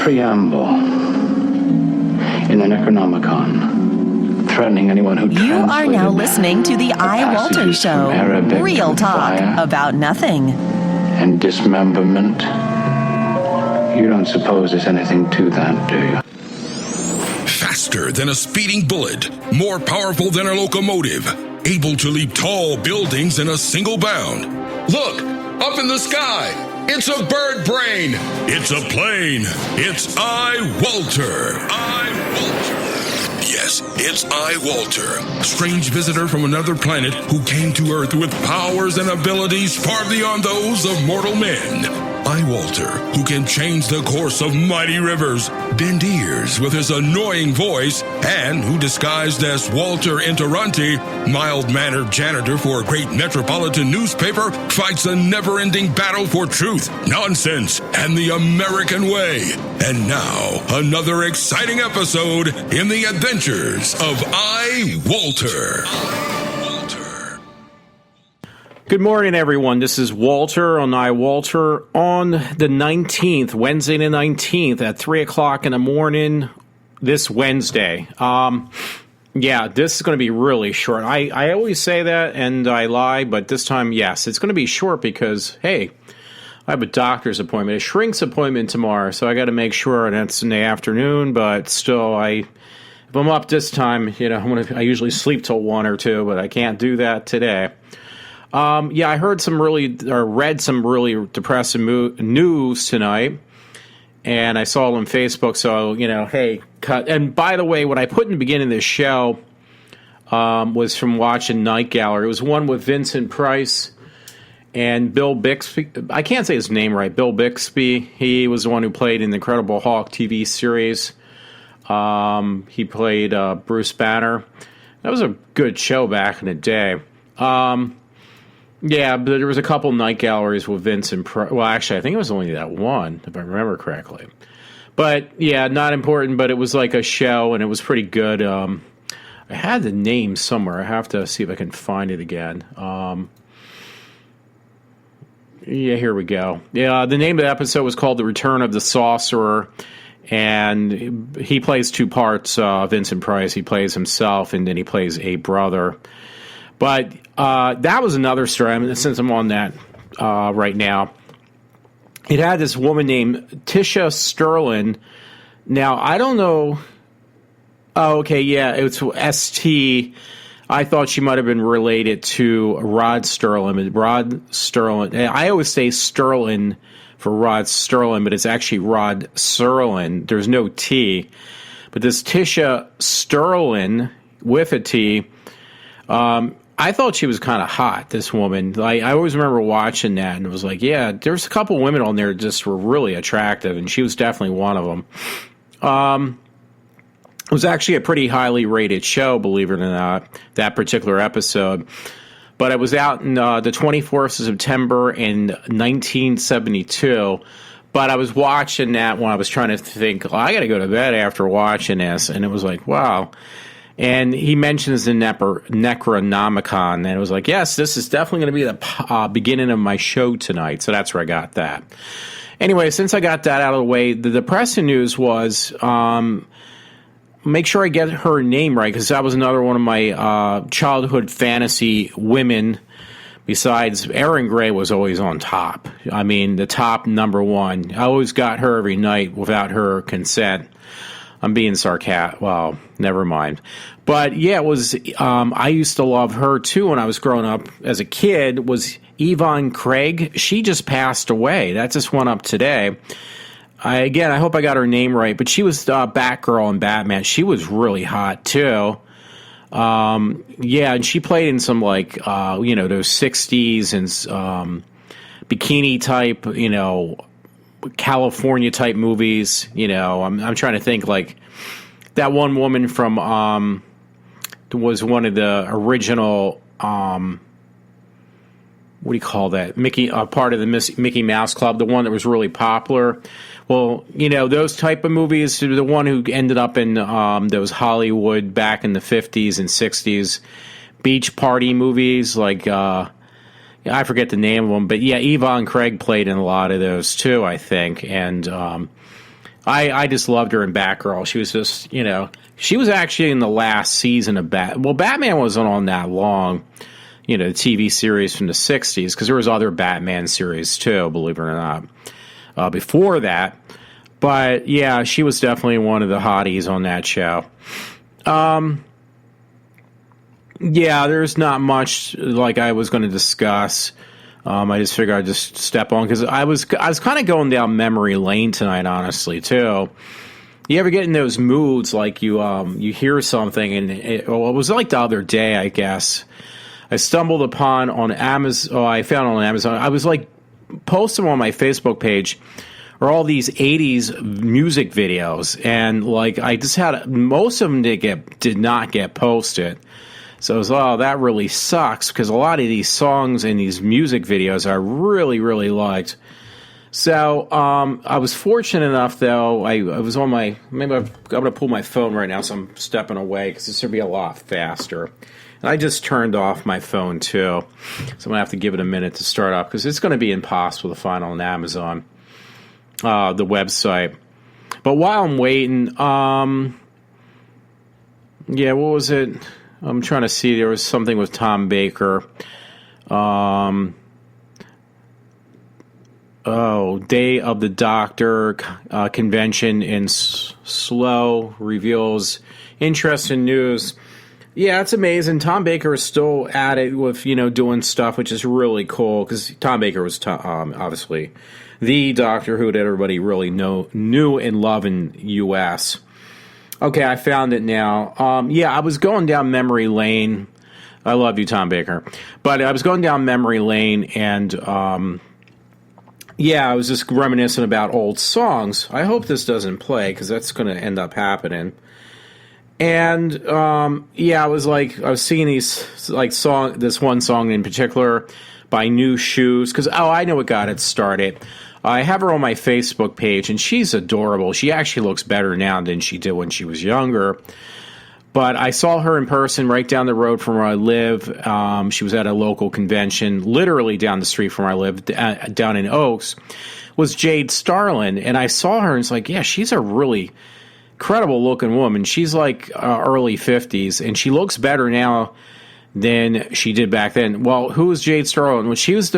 preamble in the Necronomicon, threatening anyone who You are now listening to the iWalter Show. Real talk about nothing. And dismemberment. You don't suppose there's anything to that, do you? Faster than a speeding bullet, more powerful than a locomotive, able to leap tall buildings in a single bound. Look, up in the sky, it's a bird brain, it's a plane, it's iWalter. Yes, it's iWalter, a strange visitor from another planet who came to Earth with powers and abilities far beyond those of mortal men. iWalter, who can change the course of mighty rivers, bend ears with his annoying voice, and who, disguised as Walter Interranti, mild-mannered janitor for a great metropolitan newspaper, fights a never-ending battle for truth, nonsense, and the American way. And now, another exciting episode in the adventures of iWalter. Good morning, everyone. This is Walter on iWalter on the 19th, Wednesday the 19th at 3 o'clock in the morning this Wednesday. Yeah, this is going to be really short. I always say that and I lie, but this time, yes, it's going to be short because, hey, I have a doctor's appointment, a shrink's appointment tomorrow, so I got to make sure that's in the afternoon, but still, if I'm up this time, you know, I usually sleep till 1 or 2, but I can't do that today. Yeah, I read some really depressing news tonight, and I saw it on Facebook, so, you know, hey, cut. And by the way, what I put in the beginning of this show was from watching Night Gallery. It was one with Vincent Price and Bill Bixby. I can't say his name right, Bill Bixby. He was the one who played in the Incredible Hulk TV series. He played Bruce Banner. That was a good show back in the day. Yeah, but there was a couple night galleries with Vincent Price. Well, actually, I think it was only that one, if I remember correctly. But, yeah, not important, but it was like a show, and it was pretty good. I had the name somewhere. I have to see if I can find it again. Yeah, here we go. Yeah, the name of the episode was called The Return of the Sorcerer, and he plays two parts, Vincent Price. He plays himself, and then he plays a brother. But that was another story. I mean, since I'm on that right now, it had this woman named Tisha Sterling. Now, I don't know. Oh, okay, yeah, it's ST. I thought she might have been related to Rod Sterling. Rod Sterling. I always say Sterling for Rod Sterling, but it's actually Rod Serling. There's no T. But this Tisha Sterling with a T. I thought she was kind of hot, this woman. I always remember watching that, and it was like, yeah, there's a couple women on there that just were really attractive, and she was definitely one of them. It was actually a pretty highly rated show, believe it or not, that particular episode. But it was out in the 24th of September in 1972. But I was watching that when I was trying to think, well, I got to go to bed after watching this, and it was like, wow. And he mentions the Necronomicon, and it was like, yes, this is definitely going to be the beginning of my show tonight. So that's where I got that. Anyway, since I got that out of the way, the depressing news was, make sure I get her name right, because that was another one of my childhood fantasy women. Besides, Erin Gray was always on top. I mean, the top number one. I always got her every night without her consent. I'm being sarcastic. Well, never mind. But yeah, it was. I used to love her too when I was growing up as a kid. Was Yvonne Craig? She just passed away. That just went up today. I hope I got her name right. But she was Batgirl in Batman. She was really hot too. Yeah, and she played in some like those 60s and bikini type, California type movies. I'm trying to think, like that one woman from was one of the original what do you call that, part of the Mickey Mouse Club, the one that was really popular. Well, those type of movies, the one who ended up in those Hollywood back in the 50s and 60s beach party movies, like I forget the name of them, but yeah, Yvonne Craig played in a lot of those too, I think. And I just loved her in Batgirl. She was just, she was actually in the last season of Batman wasn't on that long, the TV series from the 60s, because there was other Batman series too, believe it or not, before that. But yeah, she was definitely one of the hotties on that show. Yeah, there's not much like I was going to discuss. I just figured I'd just step on because I was kind of going down memory lane tonight, honestly, too. You ever get in those moods like you hear something and it was like the other day, I guess. I stumbled upon on Amazon. Oh, I found on Amazon. I was like posting on my Facebook page are all these 80s music videos, and like I just had most of them did not get posted. So I was, that really sucks, because a lot of these songs and these music videos I really, really liked. So I was fortunate enough, though, I was on I'm going to pull my phone right now, so I'm stepping away, because this will be a lot faster. And I just turned off my phone, too. So I'm going to have to give it a minute to start up, because it's going to be impossible to find on Amazon, the website. But while I'm waiting, what was it? I'm trying to see. There was something with Tom Baker. Day of the Doctor convention in Slow reveals interesting news. Yeah, it's amazing. Tom Baker is still at it with, doing stuff, which is really cool, because Tom Baker was obviously the Doctor Who that everybody really knew and loved in U.S. Okay, I found it now. I was going down memory lane. I love you, Tom Baker. But I was going down memory lane, and I was just reminiscing about old songs. I hope this doesn't play, because that's going to end up happening. And, I was singing these, this one song in particular by New Shoes, because, I know what got it started. I have her on my Facebook page, and she's adorable. She actually looks better now than she did when she was younger. But I saw her in person right down the road from where I live. She was at a local convention, literally down the street from where I live, down in Oaks, was Jade Starlin. And I saw her, and it's like, yeah, she's a really incredible-looking woman. She's like early 50s, and she looks better now than she did back then. Well, who was Jade Starlin? Well, she's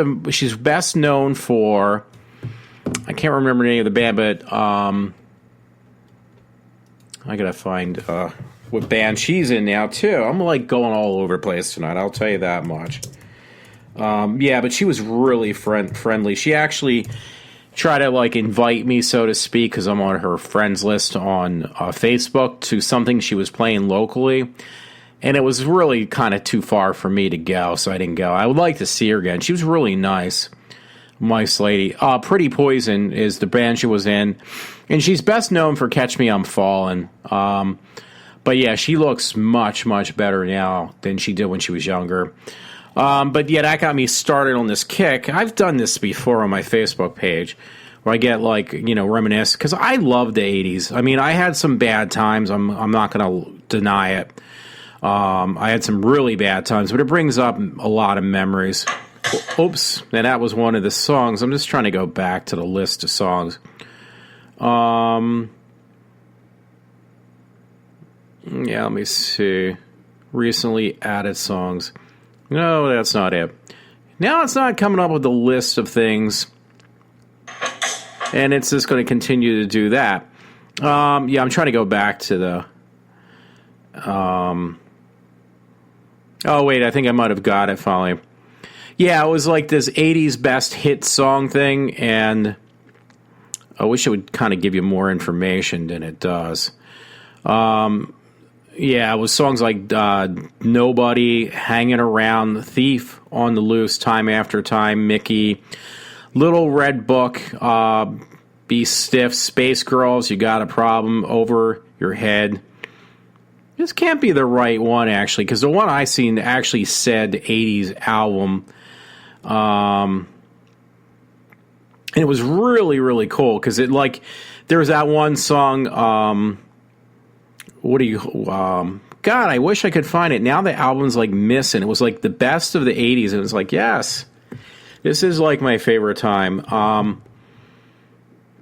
best known for... I can't remember the name of the band, but I gotta find what band she's in now too. I'm like going all over the place tonight, I'll tell you that much. But she was really friendly. She actually tried to like invite me, so to speak, because I'm on her friends list on Facebook, to something she was playing locally. And it was really kind of too far for me to go, so I didn't go. I would like to see her again. She was really nice. Nice lady. Pretty Poison is the band she was in, and she's best known for Catch Me I'm Falling. But yeah, she looks much, much better now than she did when she was younger. But yeah, that got me started on this kick. I've done this before on my Facebook page, where I get reminisce, because I love the 80s. I mean, I had some bad times. I'm not going to deny it. I had some really bad times, but it brings up a lot of memories. Oops, and that was one of the songs. I'm just trying to go back to the list of songs. Let me see. Recently added songs. No, that's not it. Now it's not coming up with a list of things. And it's just going to continue to do that. I'm trying to go back to the... I think I might have got it finally. Yeah, it was like this 80s best hit song thing, and I wish it would kind of give you more information than it does. It was songs like Nobody, Hanging Around, Thief, On the Loose, Time After Time, Mickey, Little Red Book, Be Stiff, Space Girls, You Got a Problem, Over Your Head. This can't be the right one, actually, because the one I seen actually said 80s album. And it was really, really cool, because there was that one song, God, I wish I could find it. Now the album's like missing. It was like the best of the 80s, and it's like, yes, this is like my favorite time.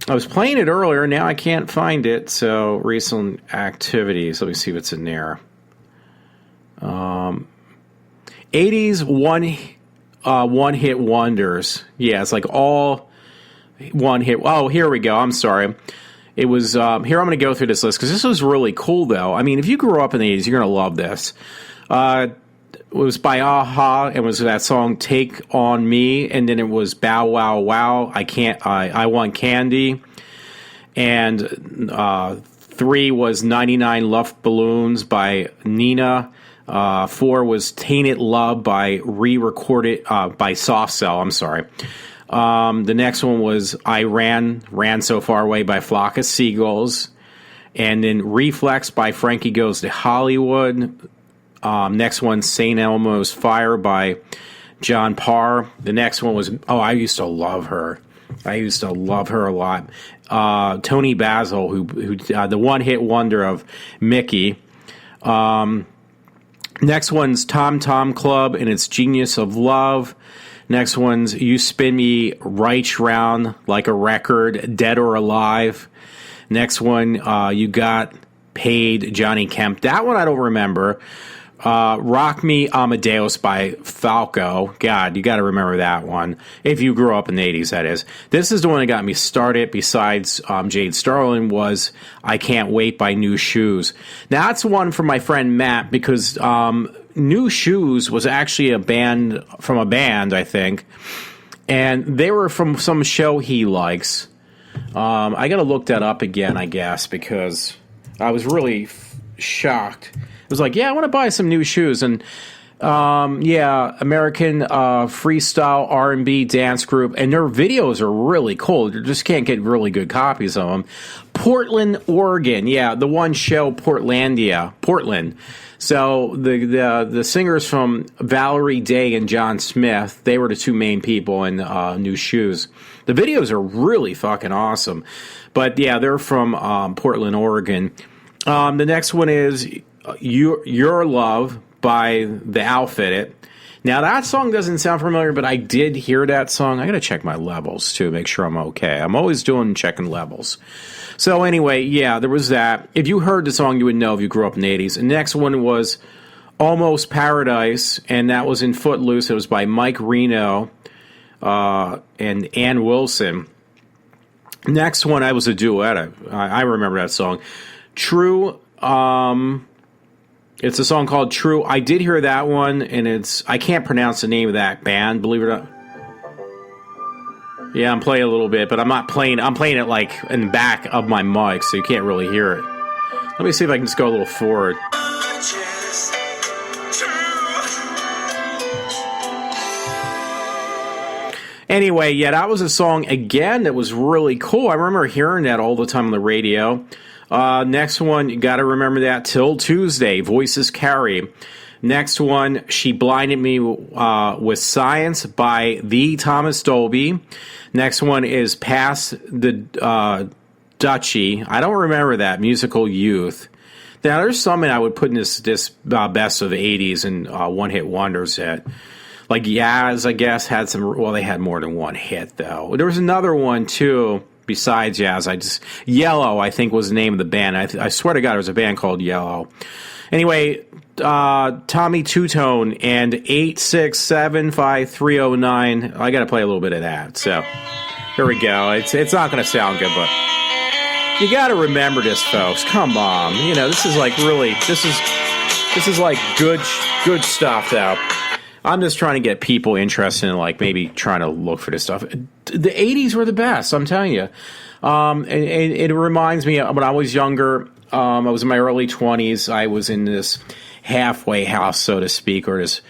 I was playing it earlier. Now I can't find it. So recent activities. Let me see what's in there. 80s one hit wonders. Yeah, it's like all one hit. Oh, here we go. I'm sorry. It was here. I'm going to go through this list because this was really cool, though. I mean, if you grew up in the 80s, you're going to love this. It was by Aha. It was that song "Take on Me," and then it was "Bow Wow Wow." I Want Candy, and 3 was "99 Luft Balloons" by Nina. 4 was "Tainted Love" by re-recorded by Soft Cell. I'm sorry. The next one was "I Ran So Far Away" by Flock of Seagulls, and then "Reflex" by Frankie Goes to Hollywood. Next one, "St. Elmo's Fire" by John Parr. The next one was I used to love her. I used to love her a lot. Tony Basil, who the one hit wonder of Mickey. Next one's "Tom Tom Club" and its "Genius of Love." Next one's "You Spin Me Right Round Like a Record," Dead or Alive. Next one, "You Got Paid," Johnny Kemp. That one I don't remember. "Rock Me Amadeus" by Falco. God, you got to remember that one. If you grew up in the 80s, that is. This is the one that got me started, besides Jade Starlin, was "I Can't Wait" by New Shoes. Now, that's one from my friend Matt, because New Shoes was actually a band, I think. And they were from some show he likes. I got to look that up again, I guess, because I was really shocked. It was like, yeah, I want to buy some new shoes. And American freestyle R&B dance group, and their videos are really cool. You just can't get really good copies of them. Portland, Oregon. Yeah, the one show, Portland. So the singers from Valerie Day and John Smith, they were the two main people in New Shoes. The videos are really fucking awesome. But yeah, they're from Portland, Oregon. The next one is Your Love by The Outfitted. Now, that song doesn't sound familiar, but I did hear that song. I got to check my levels, too, make sure I'm okay. I'm always checking levels. So anyway, yeah, there was that. If you heard the song, you would know if you grew up in the 80s. The next one was Almost Paradise, and that was in Footloose. It was by Mike Reno and Ann Wilson. Next one, I was a duet. I remember that song. True. It's a song called True. I did hear that one, and I can't pronounce the name of that band, believe it or not. Yeah, I'm playing a little bit, but I'm not playing. I'm playing it like in the back of my mic, so you can't really hear it. Let me see if I can just go a little forward. Anyway, yeah, that was a song, again, that was really cool. I remember hearing that all the time on the radio. Next one, you got to remember that, Till Tuesday, Voices Carry. Next one, She Blinded Me with Science by the Thomas Dolby. Next one is Past the Duchy. I don't remember that, Musical Youth. Now, there's something I would put in this best of the 80s and one-hit wonder set. Like Yaz, I guess, had some. Well, they had more than one hit, though. There was another one, too, besides Yaz. Yellow, I think, was the name of the band. I swear to God, there was a band called Yellow. Anyway, Tommy Two-Tone and 8675309. I got to play a little bit of that. So, here we go. It's not going to sound good, but you got to remember this, folks. Come on. You know, this is like really, this is like good stuff, though. I'm just trying to get people interested in, like, maybe trying to look for this stuff. The 80s were the best, I'm telling you. And it reminds me of when I was younger. I was in my early 20s. I was in this halfway house, so to speak, or this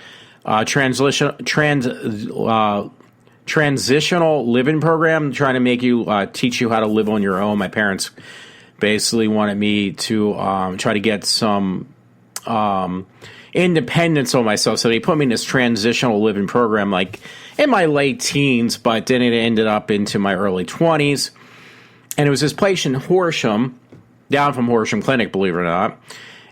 transitional living program, trying to teach you how to live on your own. My parents basically wanted me to try to get some independence on myself, so they put me in this transitional living program like in my late teens, but then it ended up into my early 20s, and it was this place in Horsham, down from Horsham Clinic, believe it or not,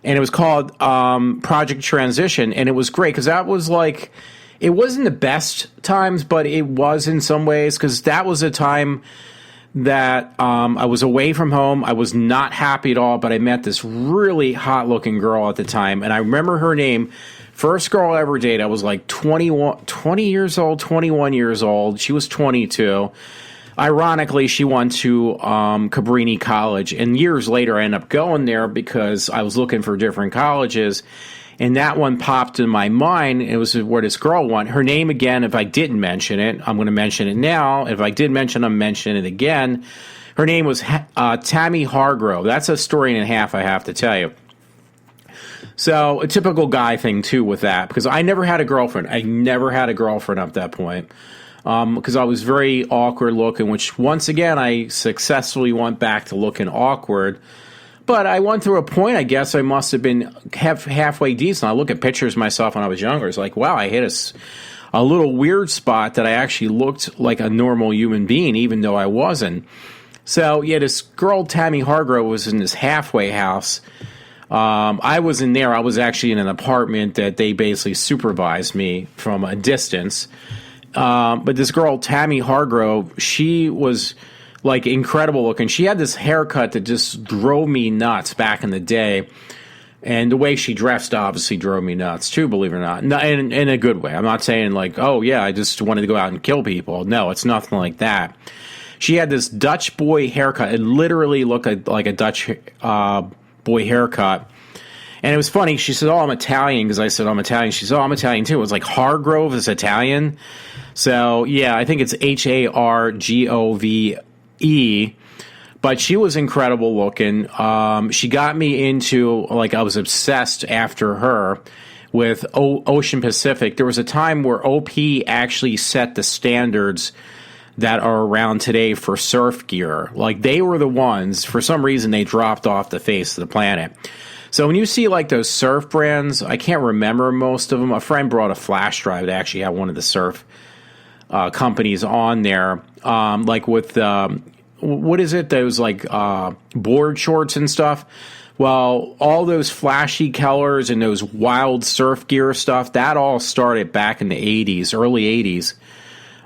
and it was called Project Transition, and it was great because that was like, it wasn't the best times, but it was in some ways, because that was a time that I was away from home. I was not happy at all, but I met this really hot-looking girl at the time, and I remember her name. First girl I ever dated, I was like 20 years old, 21 years old. She was 22. Ironically, she went to Cabrini College, and years later I ended up going there because I was looking for different colleges, and that one popped in my mind. It was where this girl went. Her name, again, if I didn't mention it, I'm going to mention it now. If I did mention it, I'm mentioning it again. Her name was Tammy Hargrove. That's a story and a half, I have to tell you. So, a typical guy thing, too, with that, because I never had a girlfriend. I never had a girlfriend at that point, because I was very awkward looking, which, once again, I successfully went back to looking awkward. But I went through a point, I guess I must have been halfway decent. I look at pictures of myself when I was younger. It's like, wow, I hit a little weird spot that I actually looked like a normal human being, even though I wasn't. So, yeah, this girl, Tammy Hargrove, was in this halfway house. I was in there. I was actually in an apartment that they basically supervised me from a distance. But this girl, Tammy Hargrove, she was like incredible looking. She had this haircut that just drove me nuts back in the day. And the way she dressed obviously drove me nuts too, believe it or not. In a good way. I'm not saying like, oh yeah, I just wanted to go out and kill people. No, it's nothing like that. She had this Dutch boy haircut. It literally looked like a Dutch boy haircut. And it was funny. She said, oh, I'm Italian, because I said, I'm Italian. She said, oh, I'm Italian too. It was like Hargrove is Italian. So, yeah, I think it's Hargove. But she was incredible looking. She got me into, like, I was obsessed after her with Ocean Pacific. There was a time where OP actually set the standards that are around today for surf gear. Like, they were the ones, for some reason, they dropped off the face of the planet. So when you see, like, those surf brands, I can't remember most of them. A friend brought a flash drive that actually had one of the surf companies on there, like with, what is it, those, like, board shorts and stuff. Well, all those flashy colors and those wild surf gear stuff, that all started back in the 80s, early 80s.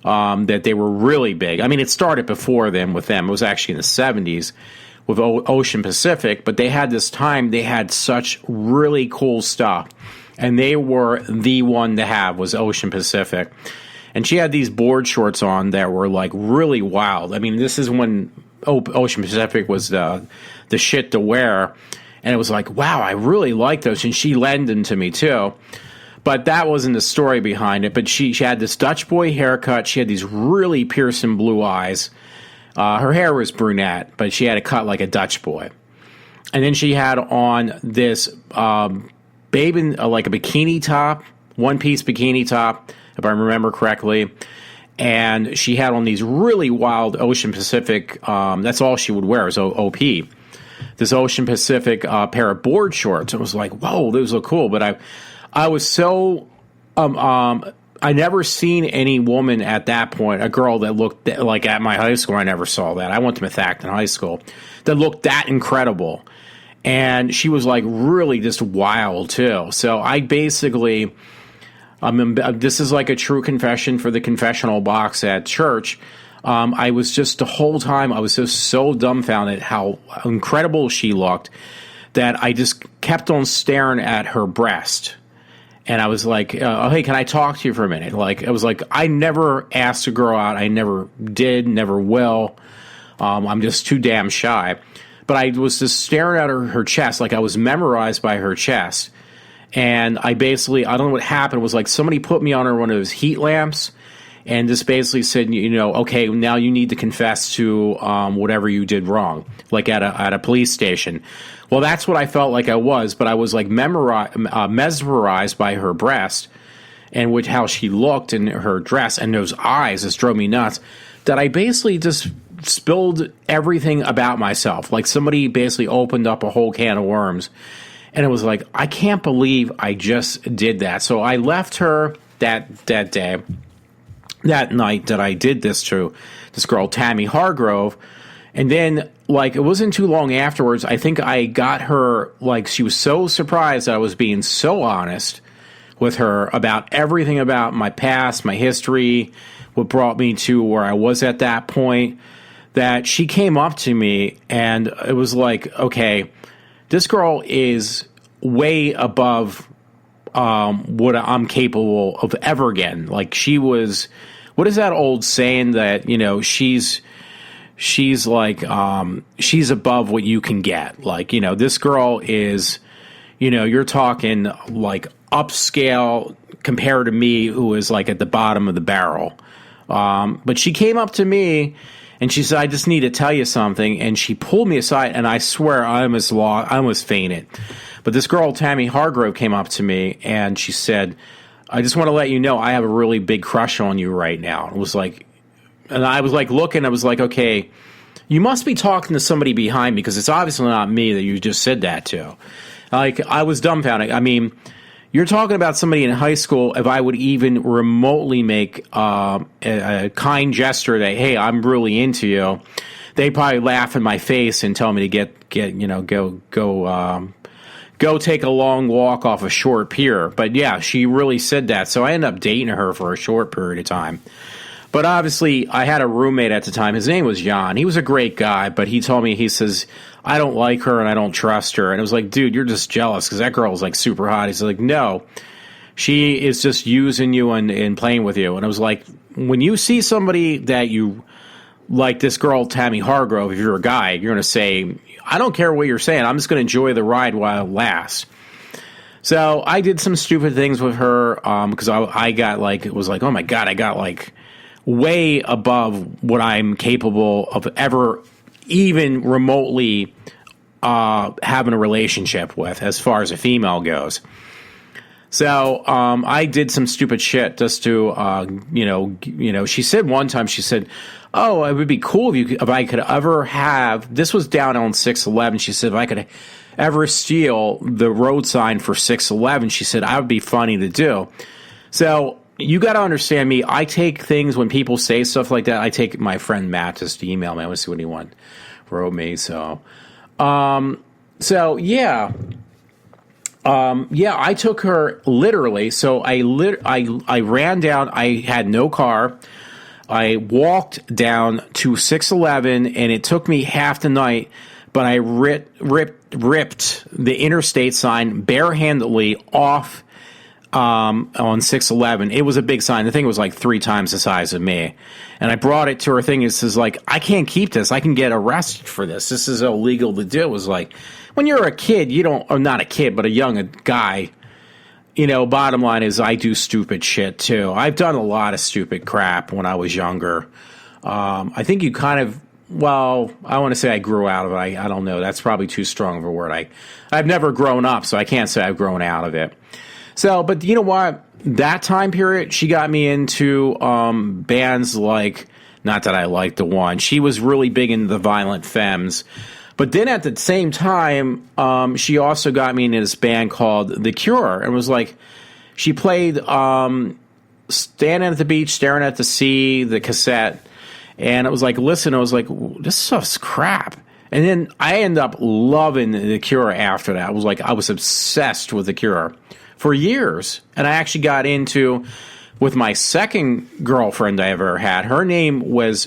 That they were really big. I mean, it started before them with them. It was actually in the 70s with Ocean Pacific, but they had this time, they had such really cool stuff. And they were the one to have was Ocean Pacific. And she had these board shorts on that were like really wild. I mean, this is when Ocean Pacific was the shit to wear. And it was like, wow, I really like those. And she lent them to me too. But that wasn't the story behind it. But she had this Dutch boy haircut. She had these really piercing blue eyes. Her hair was brunette, but she had a cut like a Dutch boy. And then she had on this babe in like a bikini top, one-piece bikini top, if I remember correctly. And she had on these really wild Ocean Pacific, that's all she would wear is OP. This Ocean Pacific pair of board shorts. It was like, whoa, those look cool. But I was so I never seen any woman at that point, a girl that looked like at my high school. I never saw that. I went to Methacton High School, that looked that incredible. And she was like really just wild too. So I basically, this is like a true confession for the confessional box at church. I was just the whole time, I was just so dumbfounded how incredible she looked that I just kept on staring at her breast. And I was like, oh, hey, can I talk to you for a minute? Like, it was like, I never asked a girl out. I never did, never will. I'm just too damn shy. But I was just staring at her chest, like I was memorized by her chest. And I basically, I don't know what happened. It was like somebody put me on one of those heat lamps and just basically said, you know, okay, now you need to confess to whatever you did wrong, like at a police station. Well, that's what I felt like I was, but I was like mesmerized by her breast and with how she looked in her dress and those eyes just drove me nuts, that I basically just spilled everything about myself. Like somebody basically opened up a whole can of worms. And it was like, I can't believe I just did that. So I left her that day, that night that I did this to this girl, Tammy Hargrove. And then, like, it wasn't too long afterwards, I think I got her, like, she was so surprised that I was being so honest with her about everything about my past, my history, what brought me to where I was at that point, that she came up to me and it was like, okay, this girl is way above what I'm capable of ever again. Like, she was, what is that old saying that, you know, she's like, she's above what you can get. Like, you know, this girl is, you know, you're talking like upscale compared to me, who is like at the bottom of the barrel. But she came up to me and she said, I just need to tell you something. And she pulled me aside, and I swear I almost fainted. But this girl, Tammy Hargrove, came up to me and she said, I just want to let you know I have a really big crush on you right now. It was like, and I was like looking, I was like, okay, you must be talking to somebody behind me, because it's obviously not me that you just said that to. Like, I was dumbfounded. I mean, you're talking about somebody in high school. If I would even remotely make a kind gesture that, hey, I'm really into you, they'd probably laugh in my face and tell me to get you know, go take a long walk off a short pier. But yeah, she really said that. So I ended up dating her for a short period of time. But obviously, I had a roommate at the time. His name was Jan. He was a great guy, but he told me, he says, I don't like her and I don't trust her. And it was like, dude, you're just jealous because that girl was like super hot. He's like, no, she is just using you and playing with you. And I was like, when you see somebody that you like, this girl, Tammy Hargrove, if you're a guy, you're going to say, I don't care what you're saying. I'm just going to enjoy the ride while it lasts. So I did some stupid things with her because I got like, it was like, oh my God, I got like way above what I'm capable of ever even remotely having a relationship with, as far as a female goes. So I did some stupid shit just to, you know. She said one time, she said, "Oh, it would be cool if I could ever have." This was down on 611. She said, "If I could ever steal the road sign for 611," she said, "I would be funny to do." So you got to understand me. I take things when people say stuff like that. I take my friend Matt just to email me. I want to see what he wrote me. So, yeah. Yeah, I took her literally. So I ran down. I had no car. I walked down to 611, and it took me half the night. But I ripped the interstate sign barehandedly off on 611. It was a big sign. The thing was like 3 times the size of me. And I brought it to her thing. It says, like, I can't keep this. I can get arrested for this. This is illegal to do. It was like, when you're a kid, you don't, or not a kid, but a young guy, you know, bottom line is I do stupid shit too. I've done a lot of stupid crap when I was younger. I think you kind of, well, I want to say I grew out of it. I don't know. That's probably too strong of a word. I've never grown up, so I can't say I've grown out of it. So, but you know what? That time period, she got me into bands like, not that I liked the one. She was really big into the Violent Femmes. But then at the same time, she also got me into this band called The Cure. And was like, she played Standing at the Beach, Staring at the Sea, the cassette. And it was like, listen, I was like, this stuff's crap. And then I ended up loving The Cure after that. I was like, I was obsessed with The Cure for years. And I actually got into, with my second girlfriend I ever had, her name was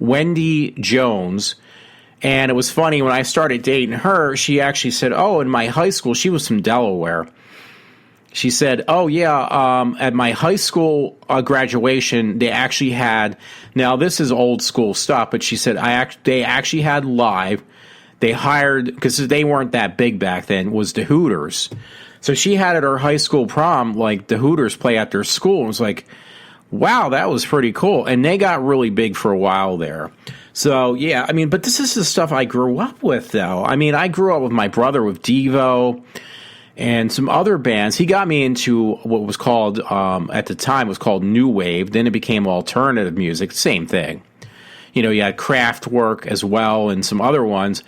Wendy Jones. And it was funny, when I started dating her, she actually said, oh, in my high school, she was from Delaware. She said, oh, yeah, at my high school graduation, they actually had, now this is old school stuff, but she said they actually had live. They hired, because they weren't that big back then, was the Hooters. So she had at her high school prom, like, the Hooters play at their school. It was like, wow, that was pretty cool. And they got really big for a while there. So, yeah, I mean, but this is the stuff I grew up with, though. I mean, I grew up with my brother with Devo and some other bands. He got me into what was called, at the time, was called New Wave. Then it became alternative music. Same thing. You know, you had Kraftwerk as well and some other ones.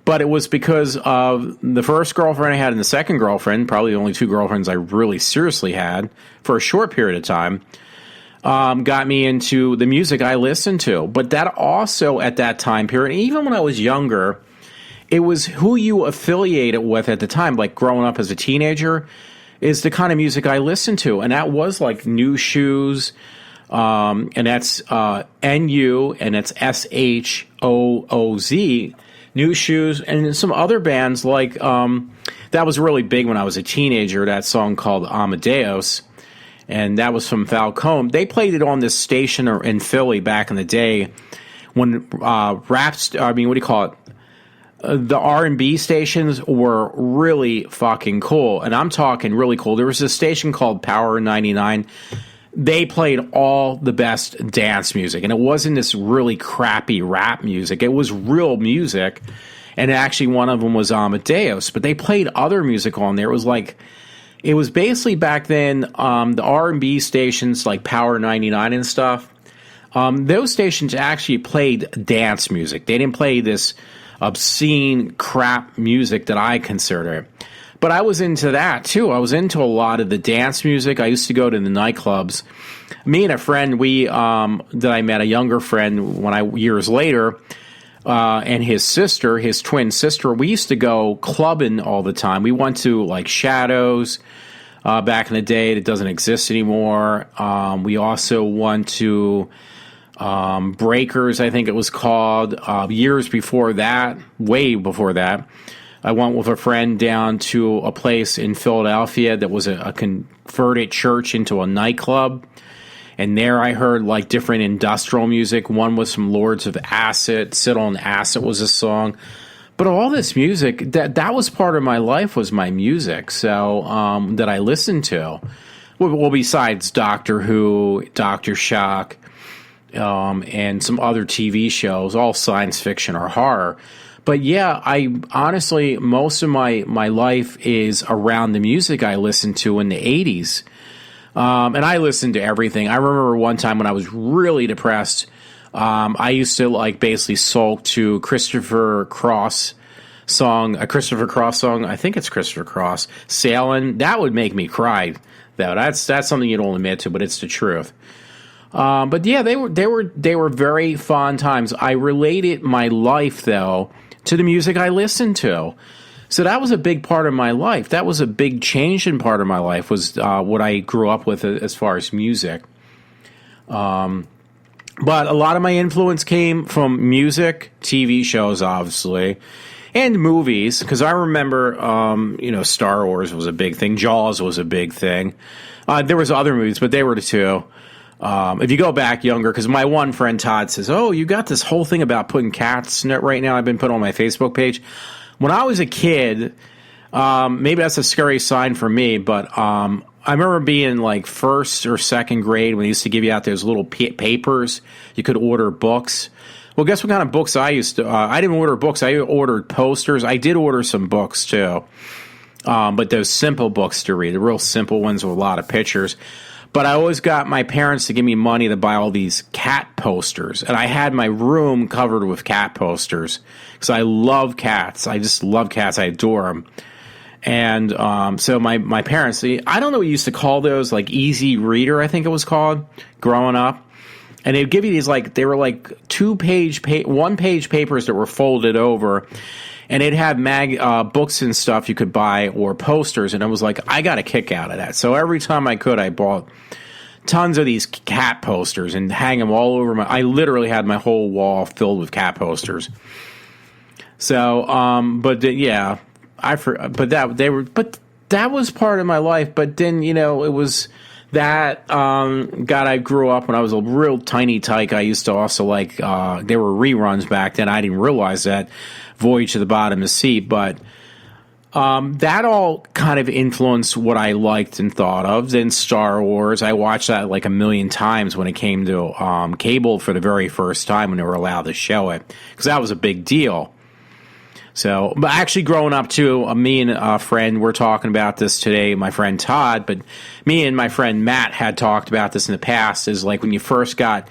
But it was because of the first girlfriend I had and the second girlfriend, probably the only 2 girlfriends I really seriously had for a short period of time, got me into the music I listened to. But that also, at that time period, even when I was younger, it was who you affiliated with at the time, like growing up as a teenager, is the kind of music I listened to. And that was like New Shoes, and that's NU, and it's SHOOZ. New Shoes, and some other bands like that was really big when I was a teenager. That song called Amadeus, and that was from Falcone. They played it on this station in Philly back in the day when the R&B stations were really fucking cool, and I'm talking really cool. There was a station called Power 99. They played all the best dance music, and it wasn't this really crappy rap music. It was real music, and actually one of them was Amadeus, but they played other music on there. It was basically back then, the R&B stations like Power 99 and stuff, those stations actually played dance music. They didn't play this obscene crap music that I consider it. But I was into that, too. I was into a lot of the dance music. I used to go to the nightclubs. Me and a friend, that I met, a younger friend, years later, and his sister, his twin sister, we used to go clubbing all the time. We went to, like, Shadows back in the day that doesn't exist anymore. We also went to Breakers, I think it was called, years before that, way before that. I went with a friend down to a place in Philadelphia that was a converted church into a nightclub. And there I heard like different industrial music. One was from Lords of Acid. Sit on Acid was a song. But all this music, that was part of my life, was my music. So that I listened to. Well, besides Doctor Who, Dr. Shock, and some other TV shows, all science fiction or horror. But yeah, I honestly, most of my life is around the music I listened to in the 80s. And I listened to everything. I remember one time when I was really depressed, I used to like basically sulk to Christopher Cross song. I think it's Christopher Cross, Sailing. That would make me cry, though. That's something you don't admit to, but it's the truth. But yeah, they were very fun times. I related my life, though, to the music I listened to. So that was a big part of my life. That was a big change in part of my life, was what I grew up with as far as music. But a lot of my influence came from music, TV shows, obviously, and movies. Because I remember, Star Wars was a big thing. Jaws was a big thing. There was other movies, but they were the two. If you go back younger, because my one friend Todd says, "Oh, you got this whole thing about putting cats in it right now." I've been putting on my Facebook page. When I was a kid, maybe that's a scary sign for me, but I remember being like first or second grade when they used to give you out those little papers. You could order books. Well, guess what kind of books I used to? I didn't order books. I ordered posters. I did order some books too, but those simple books to read, the real simple ones with a lot of pictures. But I always got my parents to give me money to buy all these cat posters. And I had my room covered with cat posters because I love cats. I just love cats. I adore them. And so my parents, I don't know what you used to call those, like Easy Reader, I think it was called, growing up. And they'd give you these, like, they were like one-page papers that were folded over. And it'd have books and stuff you could buy or posters. And I was like, I got a kick out of that. So every time I could, I bought tons of these cat posters and hang them all over I literally had my whole wall filled with cat posters. So, but that was part of my life. But then, it was that, I grew up when I was a real tiny tyke. I used to also like, there were reruns back then. I didn't realize that. Voyage to the Bottom of the Sea, but that all kind of influenced what I liked and thought of. Then Star Wars, I watched that like a million times when it came to cable for the very first time when they were allowed to show it, because that was a big deal. So, but actually growing up too, me and a friend were talking about this today, my friend Todd, but me and my friend Matt had talked about this in the past, is like when you first got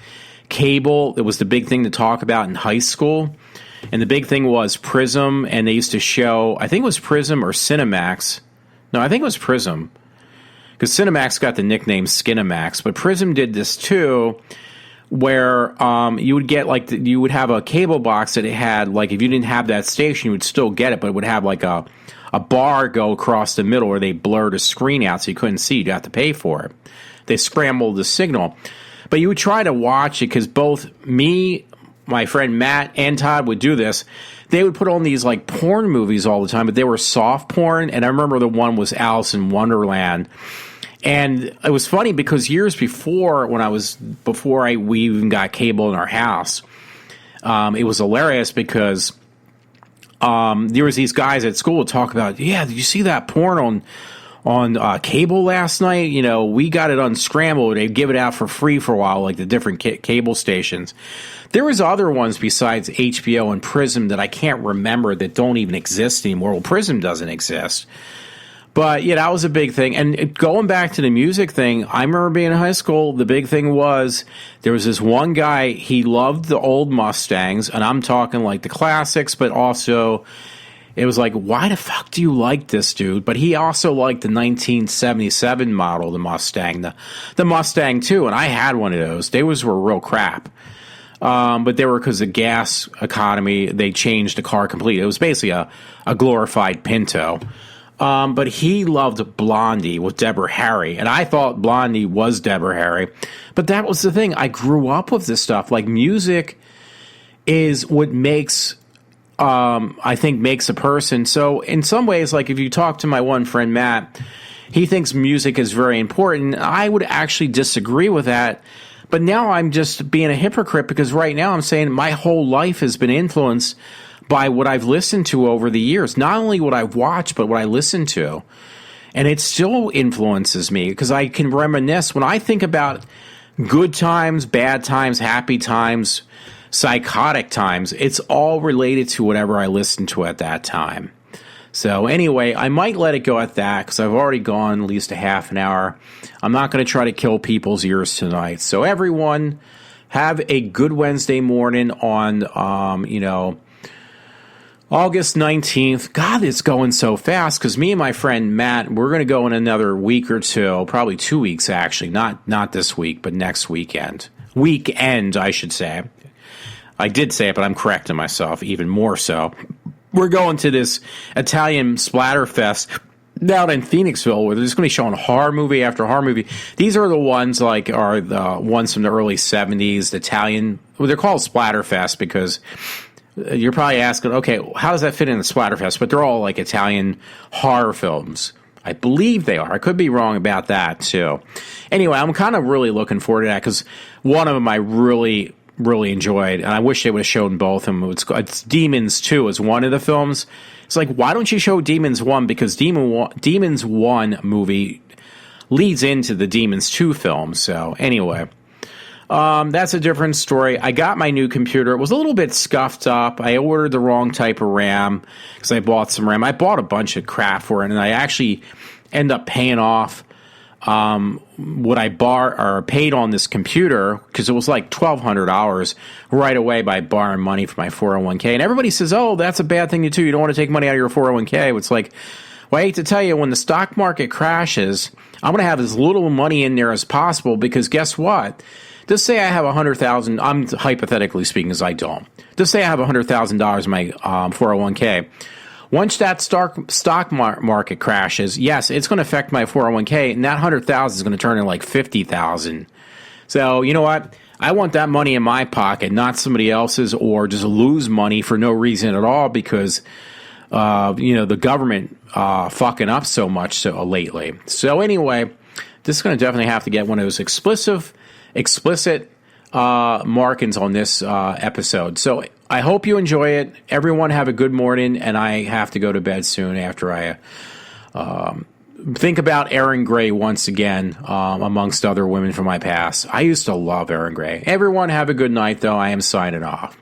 cable, it was the big thing to talk about in high school. And the big thing was Prism, and they used to show, I think it was Prism or Cinemax. No, I think it was Prism. Because Cinemax got the nickname Skinemax, but Prism did this too, where you would get like, you would have a cable box that it had, like if you didn't have that station, you would still get it, but it would have like a bar go across the middle where they blurred a screen out so you couldn't see. You'd have to pay for it. They scrambled the signal. But you would try to watch it because both me, my friend Matt, and Todd would do this. They would put on these like porn movies all the time, but they were soft porn. And I remember the one was Alice in Wonderland. And it was funny because years before, we even got cable in our house, it was hilarious because there was these guys at school would talk about, yeah, did you see that porn on cable last night? You know, we got it unscrambled. They'd give it out for free for a while, like the different cable stations. There was other ones besides HBO and Prism that I can't remember that don't even exist anymore. Well, Prism doesn't exist. But, yeah, that was a big thing. And going back to the music thing, I remember being in high school, the big thing was there was this one guy, he loved the old Mustangs, and I'm talking like the classics, but also it was like, why the fuck do you like this, dude? But he also liked the 1977 model, the Mustang, the Mustang too, and I had one of those. They were real crap. But they were because of the gas economy, they changed the car completely. It was basically a glorified Pinto. But he loved Blondie with Deborah Harry, and I thought Blondie was Deborah Harry. But that was the thing. I grew up with this stuff. Like, music is what makes a person. So in some ways, like if you talk to my one friend Matt, he thinks music is very important. I would actually disagree with that. But now I'm just being a hypocrite because right now I'm saying my whole life has been influenced by what I've listened to over the years. Not only what I've watched, but what I listen to. And it still influences me because I can reminisce. When I think about good times, bad times, happy times, psychotic times, it's all related to whatever I listened to at that time. So anyway, I might let it go at that because I've already gone at least a half an hour. I'm not going to try to kill people's ears tonight. So everyone, have a good Wednesday morning on, August 19th. God, it's going so fast because me and my friend Matt, we're going to go in another week or two, probably 2 weeks actually, not this week, but next weekend. Weekend, I should say. I did say it, but I'm correcting myself even more so. We're going to this Italian splatter fest down in Phoenixville where they're just going to be showing horror movie after horror movie. These are the ones are the ones from the early 70s, the Italian. Well, they're called Splatterfest because you're probably asking, okay, how does that fit in the Splatterfest? But they're all like Italian horror films. I believe they are. I could be wrong about that too. Anyway, I'm kind of really looking forward to that because one of them I really enjoyed, and I wish they would have shown both of them. It's Demons 2 is one of the films. It's like, why don't you show Demons 1? Because Demons 1 movie leads into the Demons 2 film. So anyway, that's a different story. I got my new computer. It was a little bit scuffed up. I ordered the wrong type of RAM because I bought some RAM. I bought a bunch of crap for it, and I actually end up paying off what I paid on this computer because it was like $1,200 right away by borrowing money from my 401k. And everybody says, oh, that's a bad thing to do. You don't want to take money out of your 401k. It's like, well, I hate to tell you, when the stock market crashes, I'm going to have as little money in there as possible because guess what? Just say I have $100,000. I'm hypothetically speaking, as I don't. Just say I have $100,000 in my 401k. Once that stock market crashes, yes, it's going to affect my 401k, and that $100,000 is going to turn into like $50,000. So you know what? I want that money in my pocket, not somebody else's, or just lose money for no reason at all because the government fucking up so much lately. So anyway, this is going to definitely have to get one of those explicit markings on this episode. So I hope you enjoy it. Everyone have a good morning, and I have to go to bed soon after I think about Erin Gray once again, amongst other women from my past. I used to love Erin Gray. Everyone have a good night, though. I am signing off.